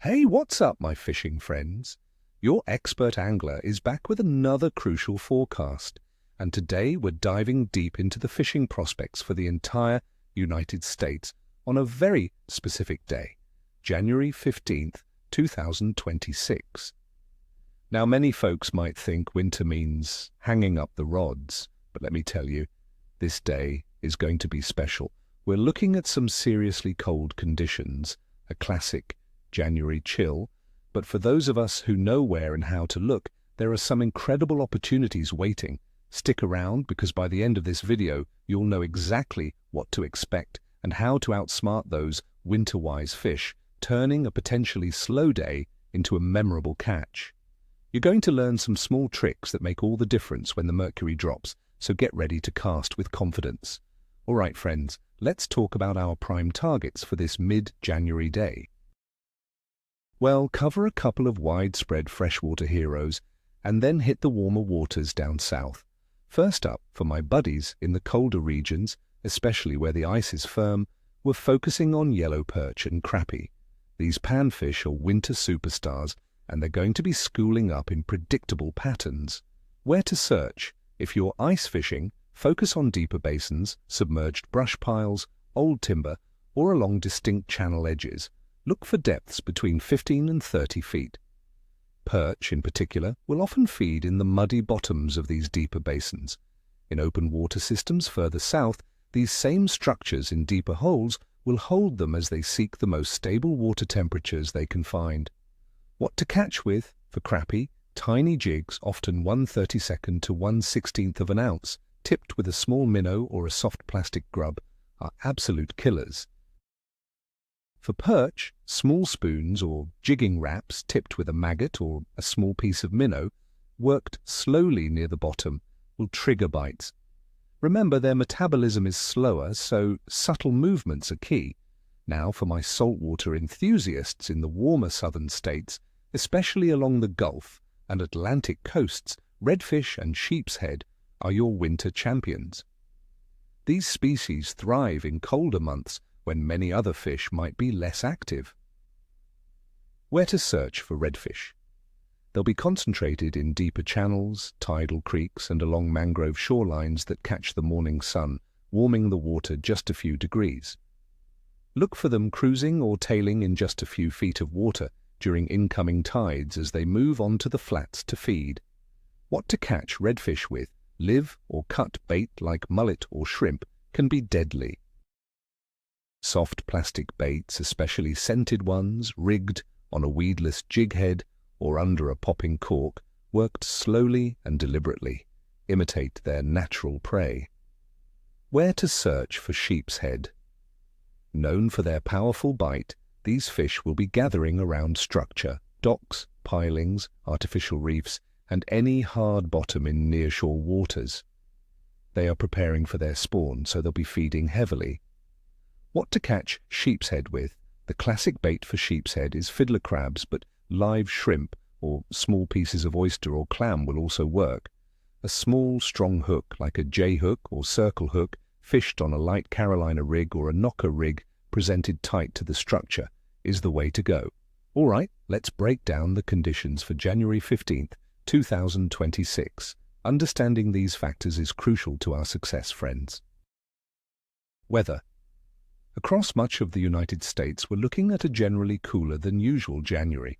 Hey, what's up, my fishing friends? Your expert angler is back with another crucial forecast, and today we're diving deep into the fishing prospects for the entire United States on a very specific day, January 15th, 2026. Now, many folks might think winter means hanging up the rods, but let me tell you, this day is going to be special. We're looking at some seriously cold conditions, a classic January chill, but for those of us who know where and how to look, there are some incredible opportunities waiting. Stick around because by the end of this video, you'll know exactly what to expect and how to outsmart those winter-wise fish, turning a potentially slow day into a memorable catch. You're going to learn some small tricks that make all the difference when the mercury drops, so get ready to cast with confidence. All right, friends, let's talk about our prime targets for this mid-January day. Well, cover a couple of widespread freshwater heroes and then hit the warmer waters down south. First up, for my buddies in the colder regions, especially where the ice is firm, we're focusing on yellow perch and crappie. These panfish are winter superstars, and they're going to be schooling up in predictable patterns. Where to search? If you're ice fishing, focus on deeper basins, submerged brush piles, old timber, or along distinct channel edges. Look for depths between 15 and 30 feet. Perch, in particular, will often feed in the muddy bottoms of these deeper basins. In open water systems further south, these same structures in deeper holes will hold them as they seek the most stable water temperatures they can find. What to catch with? For crappie, tiny jigs, often 1/32 to 1/16 of an ounce, tipped with a small minnow or a soft plastic grub, are absolute killers. For perch, small spoons or jigging wraps tipped with a maggot or a small piece of minnow, worked slowly near the bottom, will trigger bites. Remember, their metabolism is slower, so subtle movements are key. Now, for my saltwater enthusiasts in the warmer southern states, especially along the Gulf and Atlantic coasts, redfish and sheepshead are your winter champions. These species thrive in colder months when many other fish might be less active. Where to search for redfish? They'll be concentrated in deeper channels, tidal creeks, and along mangrove shorelines that catch the morning sun, warming the water just a few degrees. Look for them cruising or tailing in just a few feet of water during incoming tides as they move onto the flats to feed. What to catch redfish with, live or cut bait like mullet or shrimp, can be deadly. Soft plastic baits, especially scented ones, rigged on a weedless jig head or under a popping cork, worked slowly and deliberately, imitate their natural prey. Where to search for sheepshead? Known for their powerful bite, these fish will be gathering around structure, docks, pilings, artificial reefs, and any hard bottom in nearshore waters. They are preparing for their spawn, so they'll be feeding heavily. What to catch sheepshead with? The classic bait for sheepshead is fiddler crabs, but live shrimp or small pieces of oyster or clam will also work. A small, strong hook like a J-hook or circle hook, fished on a light Carolina rig or a knocker rig presented tight to the structure, is the way to go. All right, let's break down the conditions for January 15th, 2026. Understanding these factors is crucial to our success, friends. Weather. Across much of the United States, we're looking at a generally cooler than usual January.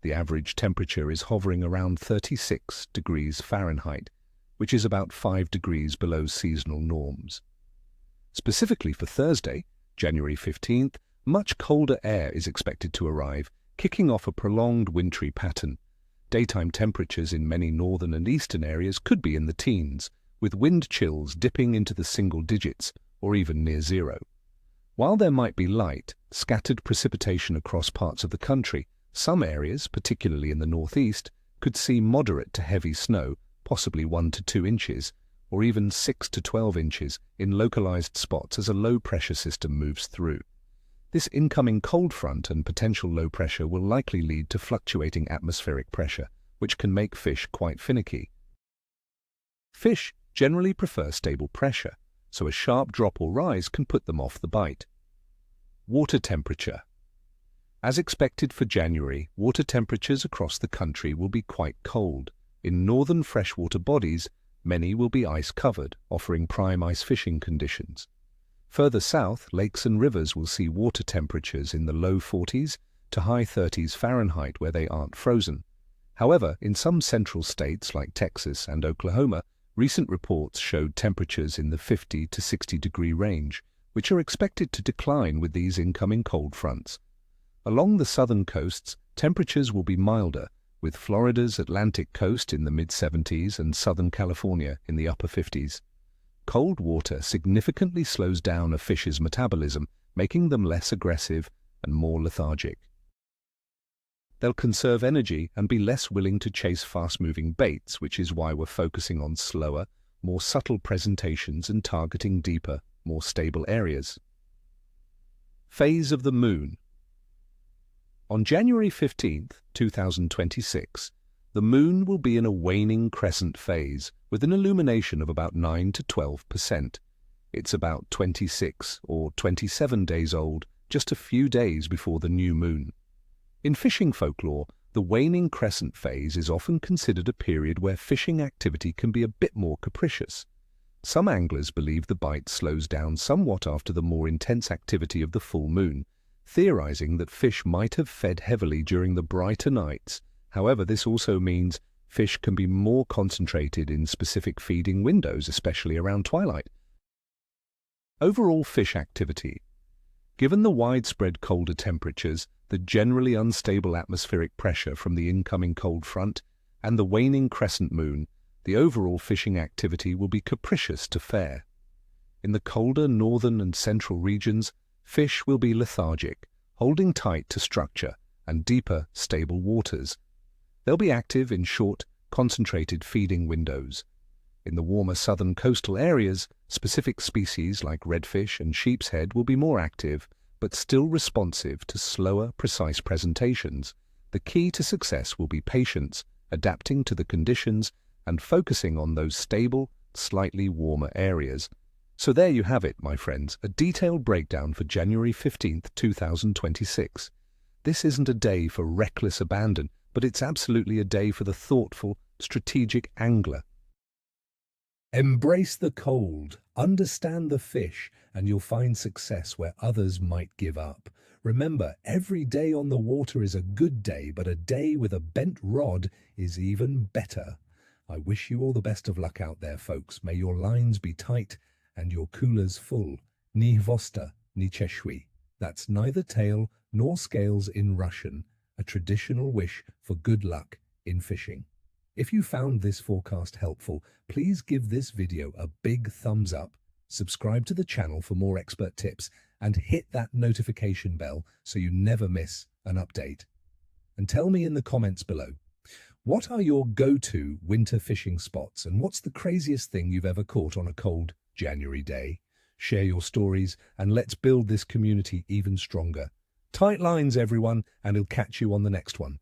The average temperature is hovering around 36 degrees Fahrenheit, which is about 5 degrees below seasonal norms. Specifically for Thursday, January 15th, much colder air is expected to arrive, kicking off a prolonged wintry pattern. Daytime temperatures in many northern and eastern areas could be in the teens, with wind chills dipping into the single digits or even near zero. While there might be light, scattered precipitation across parts of the country, some areas, particularly in the northeast, could see moderate to heavy snow, possibly 1 to 2 inches, or even 6 to 12 inches in localized spots as a low-pressure system moves through. This incoming cold front and potential low pressure will likely lead to fluctuating atmospheric pressure, which can make fish quite finicky. Fish generally prefer stable pressure, so a sharp drop or rise can put them off the bite. Water temperature. As expected for January, water temperatures across the country will be quite cold. In northern freshwater bodies, many will be ice-covered, offering prime ice fishing conditions. Further south, lakes and rivers will see water temperatures in the low 40s to high 30s Fahrenheit where they aren't frozen. However, in some central states like Texas and Oklahoma, recent reports showed temperatures in the 50 to 60 degree range, which are expected to decline with these incoming cold fronts. Along the southern coasts, temperatures will be milder, with Florida's Atlantic coast in the mid-70s and Southern California in the upper 50s. Cold water significantly slows down a fish's metabolism, making them less aggressive and more lethargic. They'll conserve energy and be less willing to chase fast-moving baits, which is why we're focusing on slower, more subtle presentations and targeting deeper, more stable areas. Phase of the moon. On January 15th, 2026, the moon will be in a waning crescent phase with an illumination of about 9 to 12%. It's about 26 or 27 days old, just a few days before the new moon. In fishing folklore, the waning crescent phase is often considered a period where fishing activity can be a bit more capricious. Some anglers believe the bite slows down somewhat after the more intense activity of the full moon, theorizing that fish might have fed heavily during the brighter nights. However, this also means fish can be more concentrated in specific feeding windows, especially around twilight. Overall fish activity. Given the widespread colder temperatures, the generally unstable atmospheric pressure from the incoming cold front, and the waning crescent moon, the overall fishing activity will be capricious to fair. In the colder northern and central regions, fish will be lethargic, holding tight to structure and deeper, stable waters. They'll be active in short, concentrated feeding windows. In the warmer southern coastal areas, specific species like redfish and sheepshead will be more active, but still responsive to slower, precise presentations. The key to success will be patience, adapting to the conditions, and focusing on those stable, slightly warmer areas. So there you have it, my friends, a detailed breakdown for January 15th, 2026. This isn't a day for reckless abandon, but it's absolutely a day for the thoughtful, strategic angler. Embrace the cold, understand the fish, and you'll find success where others might give up. Remember, every day on the water is a good day, but a day with a bent rod is even better. I wish you all the best of luck out there, folks. May your lines be tight and your coolers full. Ni vosta, ni cheshwi. That's neither tail nor scales in Russian, a traditional wish for good luck in fishing. If you found this forecast helpful, please give this video a big thumbs up, subscribe to the channel for more expert tips, and hit that notification bell so you never miss an update. And tell me in the comments below, what are your go-to winter fishing spots, and what's the craziest thing you've ever caught on a cold January day? Share your stories and let's build this community even stronger. Tight lines, everyone, and I'll catch you on the next one.